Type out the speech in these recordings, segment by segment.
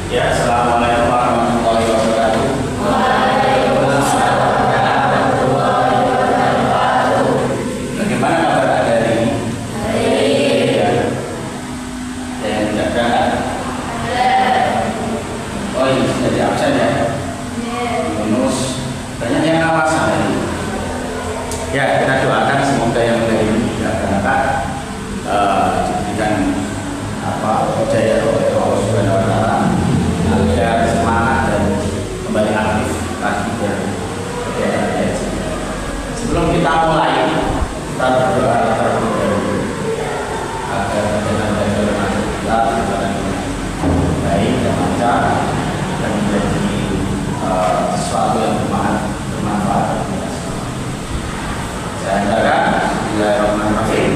Ya, assalamualaikum warahmatullahi wabarakatuh. Bagaimana kabar Anda hari ini? Ya. Ada yang tidak berangkat? Oh ini sudah di absen ya? Bonus. Banyak yang ngawasan tadi. Ya, kita doakan semoga yang hari ini tidak berangkat diberikan percaya oleh Allah Subhanahu Wa Taala agar semangat dan kembali aktif lagi berkegiatan haji. Sebelum kita mulai, kita berdoa terlebih dahulu agar perjalanan haji kita berjalan baik dan lancar dan menjadi sesuatu yang bermanfaat bagi kita semua. Saya harapkan Bismillahirrahmanirrahim.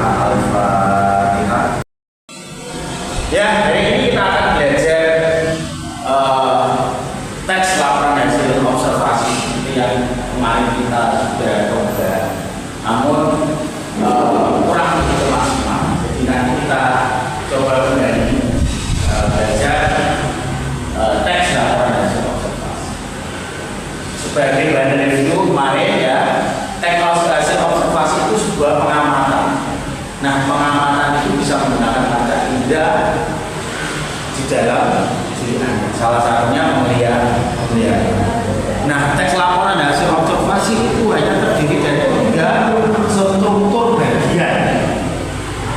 Al-Fatihah. Ya, hari ini kita akan belajar teks laporan hasil observasi seperti yang kemarin kita sudah coba, namun kurang begitu maksimal. Jadi nanti kita coba kembali belajar teks laporan hasil observasi sebagai bahan review kemarin ya. Teks hasil observasi itu sebuah pengamatan. Nah, pengamatan itu bisa menggunakan kaca indera di dalam diri Anda. Salah satunya memelihara. Nah, teks laporan hasil observasi itu hanya terdiri dari 3 struktur bagian.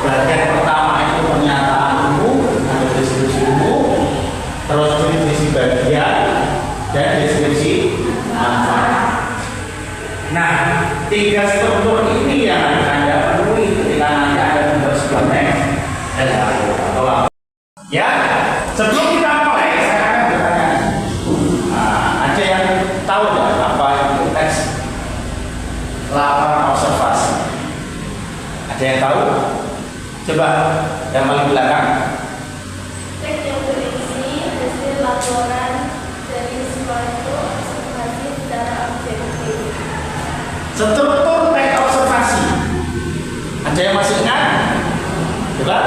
Bagian pertama itu pernyataan umum, ada deskripsi umum, terus deskripsi bagian, dan deskripsi manfaat. Nah, 3 struktur ini yang harus Anda penuhi ketika nanti Anda membuat sebuah teks atau apa. Ya, sebelum kita mulai, saya akan bertanya. Ada yang tahu nggak apa itu teks laporan observasi? Ada yang tahu? Coba yang paling belakang. Teks yang berisi hasil laporan dari suatu observasi secara objektif. Struktur teks observasi. Ada yang masih ingat? Coba.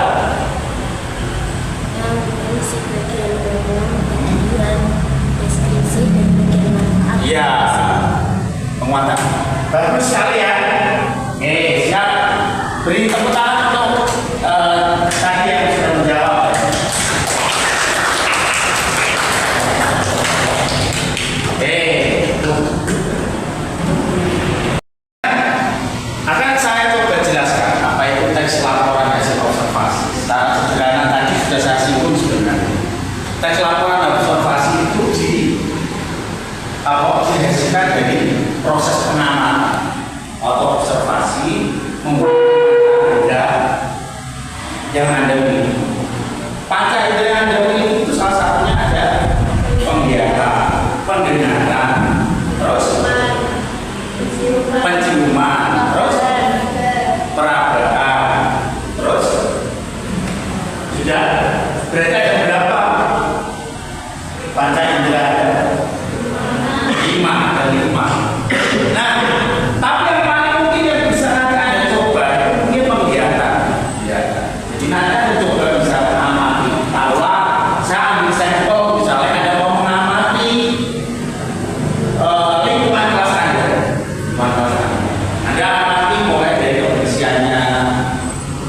Yang berisi bagian umum, bagian deskripsi, dan bagian manfaat. Iya. Penguatan. Bagus sekali ya. Siap. Beri tepuk tangan untuk tadi yang sudah menjawab. Akan saya coba jelaskan apa itu teks laporan hasil observasi. Secara sederhana tadi sudah saya singgung sebenarnya. Teks laporan observasi itu dihasilkan dari proses pengamatan atau observasi menggunakan indera yang Anda miliki. Panca indera yang Anda miliki itu salah satunya ada penglihatan, pendengaran, terus penciuman, terus perabaan, terus sudah berarti ada berapa panca indera? 5. Nah, tapi yang paling mungkin yang bisa Anda coba itu mungkin penglihatan. Jadi nanti Anda coba bisa mengamati. Taruhlah saya ambil sampel, misalnya Anda mau mengamati lingkungan kelas Anda. Anda amati mulai dari kebersihannya,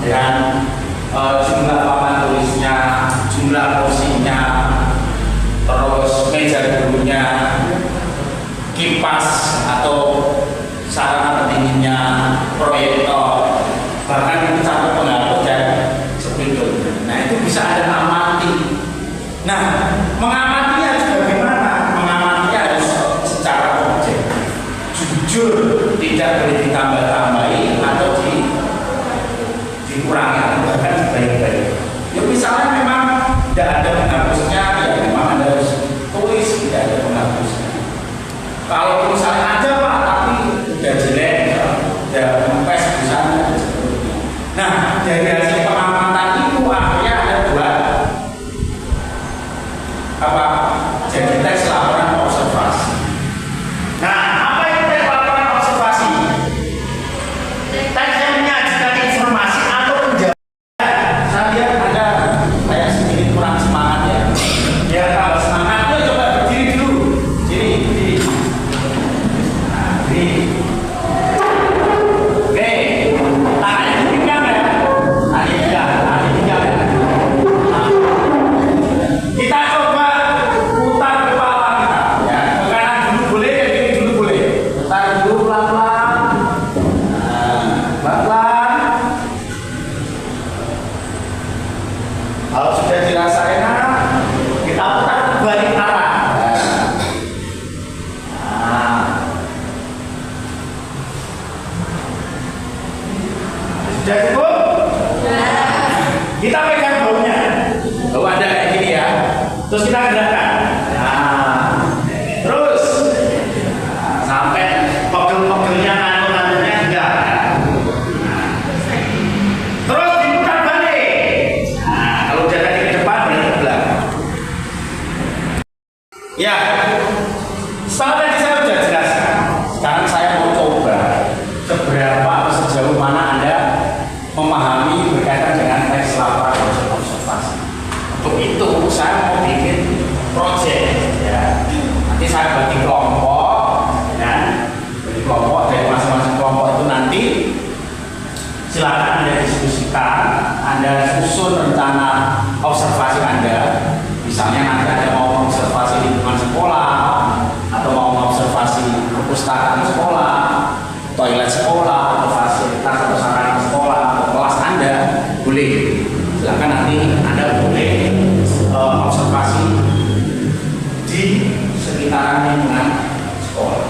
dan jumlah papan tulisnya, jumlah kursinya, terus meja duduknya, kipas atau sarana pendinginnya, proyektor, bahkan itu sampai penghapus dan spidol. Nah, itu bisa Anda amati. Nah, mengamatinya harus bagaimana? Mengamatinya harus secara objektif, jujur, tidak boleh ditambah-tambahi atau dikurangi, bahkan dibaik-baik. Ya misalnya memang tidak ada penghapusnya, ya memang Anda harus tulis tidak ada penghapusnya. Kalau misalnya ada Pak, tapi udah jelek, udah kempes di sana. Nah, dari hasil pengamatan itu akhirnya ada 2 jadi teks laporan observasi. Nah, apa itu teks laporan observasi? Teks yang menyajikan informasi atau penjelasan Kalau sudah dirasa enak, kita putar balik arah. Nah. Sudah cukup? Kita pegang baunya. Bau ada kayak gini ya. Terus kita gerakkan. Nah. Terus sampai pegel-pegelnya ngantuk-ngantuknya enggak. Terus diputar balik. Nah, kalau udah tadi ke depan balik ke belakang. Ya. Setelah tadi saya sudah jelaskan. Sekarang saya mau coba seberapa atau sejauh mana Anda memahami berkaitan dengan teks laporan observasi. Untuk itu saya mau bikin project ya. Nanti saya bagi kelompok dan bagi kelompok dari masing-masing kelompok itu nanti silakan Anda diskusikan, Anda susun rencana observasi Anda. Misalnya nanti Anda mau observasi lingkungan sekolah atau mau observasi perpustakaan sekolah, toilet sekolah, atau fasilitas atau sarana sekolah atau kelas Anda, boleh. Silakan nanti Anda boleh observasi di sekitaran lingkungan sekolah.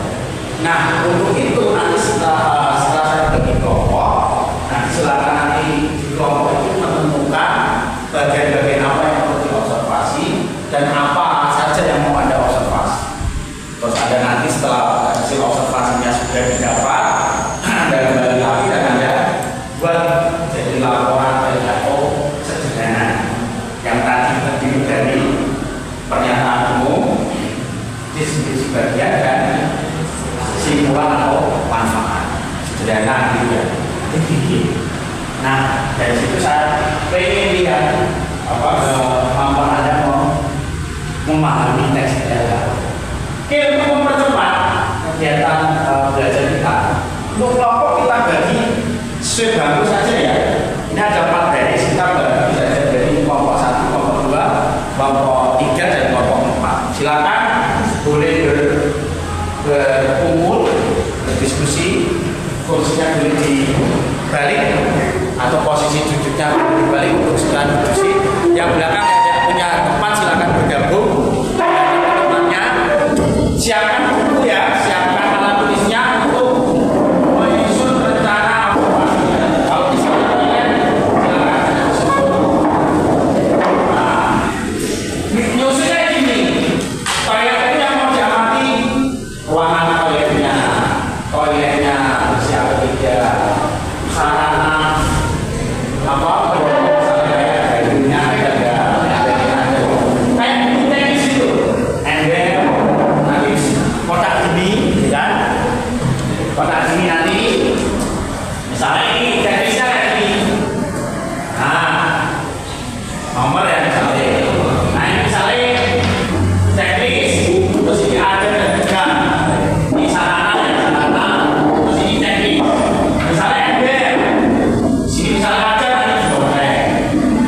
Nah, untuk itu nanti setelah saya bagi kelompok, nanti silakan nanti di kelompok itu menentukan bagian-bagian apa yang perlu diobservasi dan apa saja yang mau Anda observasi. Terus Anda nanti setelah hasil observasinya sudah didapat, Anda kembali lagi dan Anda buat jadi laporan atau sederhana yang tadi terdiri dari pernyataan umum, diskusi bagian dan kesimpulan atau manfaat sederhana gitu ya. Nah, dari situ saya pengen lihat apa kemampuan Anda mau memahami teks dalam. Oke, untuk mempercepat kegiatan belajar kita, untuk kelompok kita bagi sesuai bangku saja ya. Ini ada 4 baris, kita bagi saja dari kelompok 1, kelompok 2, kelompok 3 dan kelompok 4. Silakan boleh berkumpul, berdiskusi, kursinya boleh dibalik atau posisi duduknya boleh dibalik untuk silakan diskusi. Yang belakang yang punya tempat silakan bergabung dengan teman-temannya. Siapkan buku ya, siapkan alat tulisnya untuk menyusun rencana observasinya. Kalau misalnya kalian silakan. Nah, nyusunnya gini. Toilet itu yang mau diamati ruangan toiletnya bersih atau tidak, sarana apa kotak sini nanti misalnya ini teknisnya kayak gini. Nah, nomor ya misalnya. Nah, ini misalnya teknis, terus ini ada dan juga ini sarana, terus ini teknis. Misalnya ember, sini misalnya ada nanti boleh.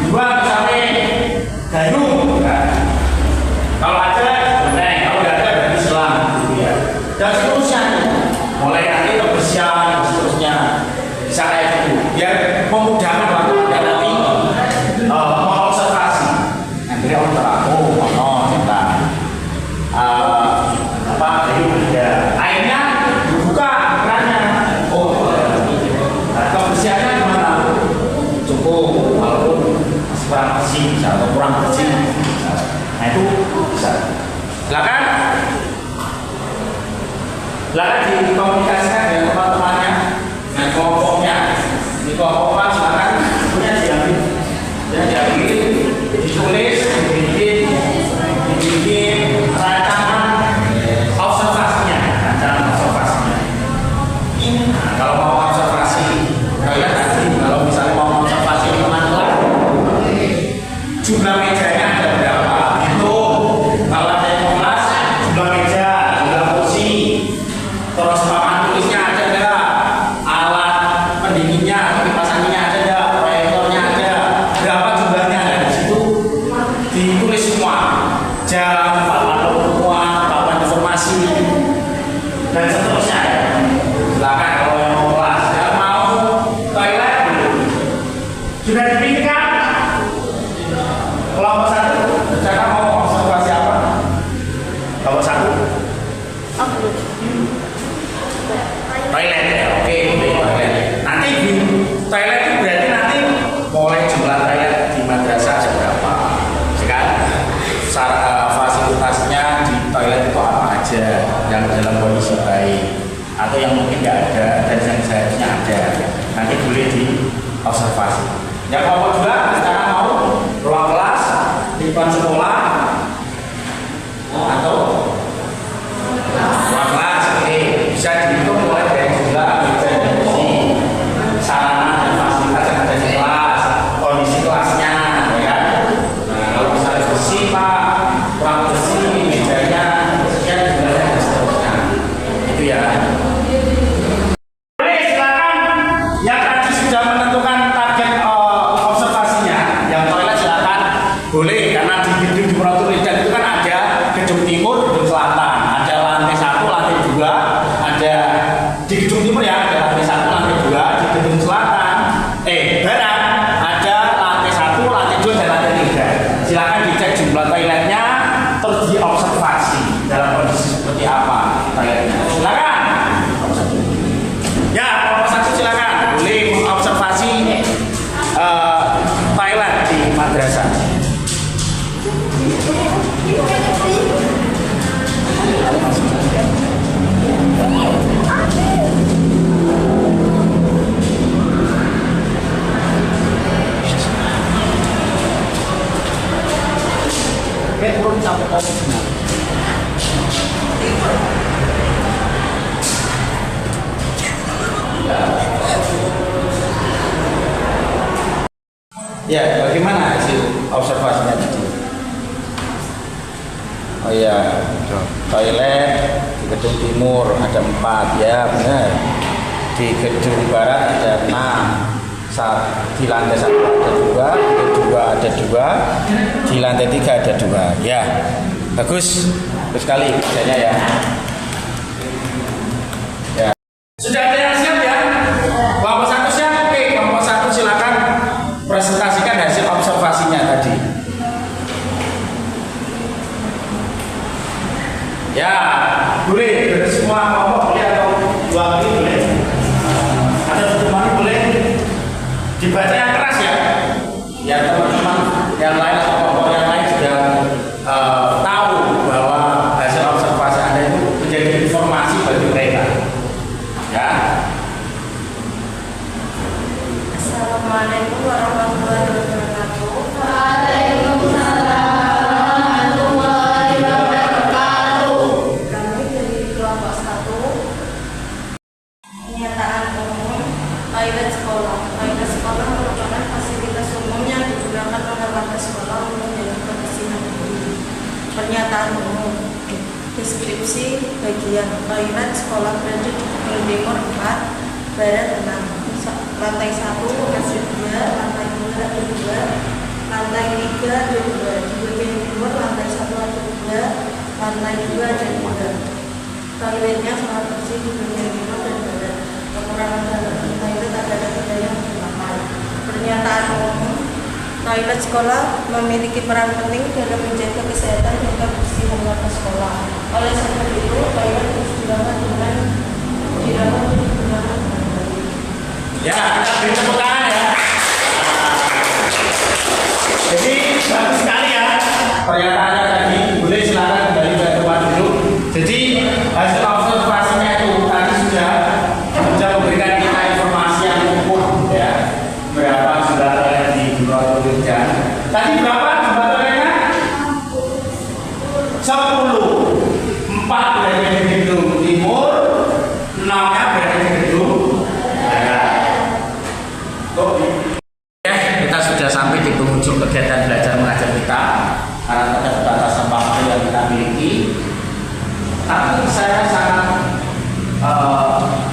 Dua misalnya gayung, kan? Kalau ada boleh, kalau nggak ada berarti selang, gitu ya. Dan seterusnya. Mulai nanti kebersihan dan seterusnya bisa kayak gitu biar memudahkan waktu Anda nanti mau observasi. Nanti orang terang, kita apa ya airnya dibuka kerannya, nah, kebersihannya gimana? Cukup walaupun masih kurang bersih atau kurang bersih, nah itu bisa. Silakan dikomunikasikan dengan teman-temannya, dengan kelompoknya. Di kelompok silakan punya diambil, ditulis, dibikin rancangan observasinya, Nah, kalau mau observasi, kalian nanti kalau misalnya mau observasi teman-teman, jumlah mejanya ada berapa? Itu kalau ada yang kelas, jumlah meja, jumlah kursi. Terus papan tulisnya ada enggak? Alat pendinginnya, kipas anginnya ada enggak? Proyektornya ada. Berapa jumlahnya? Dari situ ditulis semua. Jam, papan pertemuan, papan informasi dan seterusnya. Silakan kalau yang mau kelas, yang mau toilet sudah dipikirkan. Kelompok 1, rencana mau observasi apa? Kelompok 1? Toilet ya, oke, toilet. Nanti di toilet itu berarti nanti mulai jumlah toilet di madrasah seberapa? Sekarang fasilitasnya di toilet itu apa aja yang dalam kondisi baik atau yang mungkin nggak ada dan yang seharusnya ada. Nanti boleh diobservasi. Yang kelompok 2 sekarang mau ruang kelas di depan sekolah atau ruang kelas, oke, bisa dihitung mulai dari jumlah meja dan kursi, sarana dan fasilitas yang ada di kelas, kondisi kelasnya, ya kan? Nah, kalau misalnya bersih pak, kurang bersih, mejanya, sekian jumlahnya dan seterusnya, itu ya. Boleh silakan yang tadi sudah menentukan target observasinya, yang toilet silakan boleh karena di gedung di Purwokerto itu kan ada gedung timur, gedung selatan, ada lantai 1, lantai 2, ada di gedung timur ya, ada lantai 1, lantai 2, di gedung selatan, barat ada lantai 1, lantai 2, dan lantai 3. Silakan dicek jumlah toiletnya, terus diobservasi dalam kondisi seperti apa toiletnya. Silakan. Ya, kelompok 1 silakan boleh mengobservasi toilet di madrasah. Turun sampai ke ya, bagaimana hasil observasinya tadi? Oh iya, toilet di gedung timur ada 4, ya benar. Di gedung barat ada 6. Di lantai 1 ada 2, di gedung 2 ada 2, di lantai 3 ada 2. Ya, bagus sekali kerjanya ya. Ya. Sudah ada yang siap ya? Kelompok 1 siap? Oke, kelompok 1 silakan presentasikan hasil observasinya tadi. Ya, boleh semua kelompok boleh atau 2 kali boleh. Ada teman boleh dibaca yang keras ya. Ya teman-teman yang lain atau kelompok yang lain sudah tahu bahwa hasil observasi Anda itu menjadi informasi bagi mereka. Ya. Assalamualaikum warahmatullahi wabarakatuh. Kami dari kelompok 1. Pernyataan umum toilet sekolah. Toilet sekolah merupakan fasilitas umum yang digunakan oleh warga sekolah untuk menjaga kebersihan diri. Pernyataan umum. Deskripsi bagian toilet sekolah berada di gedung timur 4, barat 6. Lantai 1 ada 2, lantai 2 ada 2, lantai 3 ada 2. Di bagian timur lantai 1 ada 2, lantai 2 ada 2. Toiletnya sangat bersih di bagian timur dan barat. Kekurangan dalam toilet adalah tidak yang digunakan. Pernyataan umum. Toilet sekolah memiliki peran penting dalam menjaga kesehatan dan kebersihan warga sekolah. Oleh sebab itu, toilet harus dirawat dengan digunakan. Ya, kita beri tepuk tangan ya. Jadi bagus sekali ya pernyataannya tadi. Boleh silakan kembali ke tempat duduk. Jadi hasil observasinya itu tadi sudah memberikan kita informasi yang cukup ya. Berapa jumlah toilet di Purwokerto Jogja? Tadi berapa jumlah toiletnya? 10. 4 berada di gedung timur, 6-nya berada di gedung ya, kita sudah sampai di penghujung kegiatan belajar mengajar kita karena keterbatasan waktu yang kita miliki. Tapi saya sangat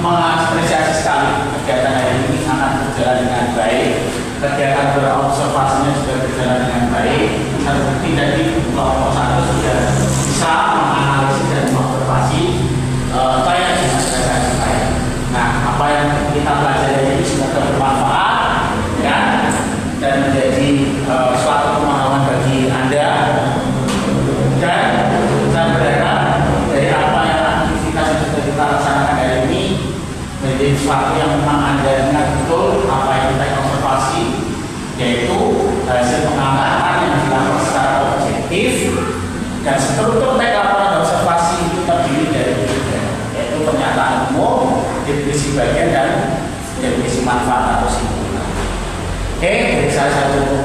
mengapresiasi sekali kegiatan hari ini sangat berjalan dengan baik. Kegiatan berobservasinya sudah berjalan dengan baik. Terbukti dari kelompok 1 sudah bisa menganalisis dan mengobservasi toilet di masyarakat kita. Nah, apa yang kita pelajari ini sudah bermanfaat dan menjadi suatu pemahaman bagi hasil pengamatan yang dilakukan secara objektif dan struktur teks laporan observasi itu terdiri dari tiga, yaitu pernyataan umum, definisi bagian dan definisi manfaat atau simpulan. Oke, dari salah satu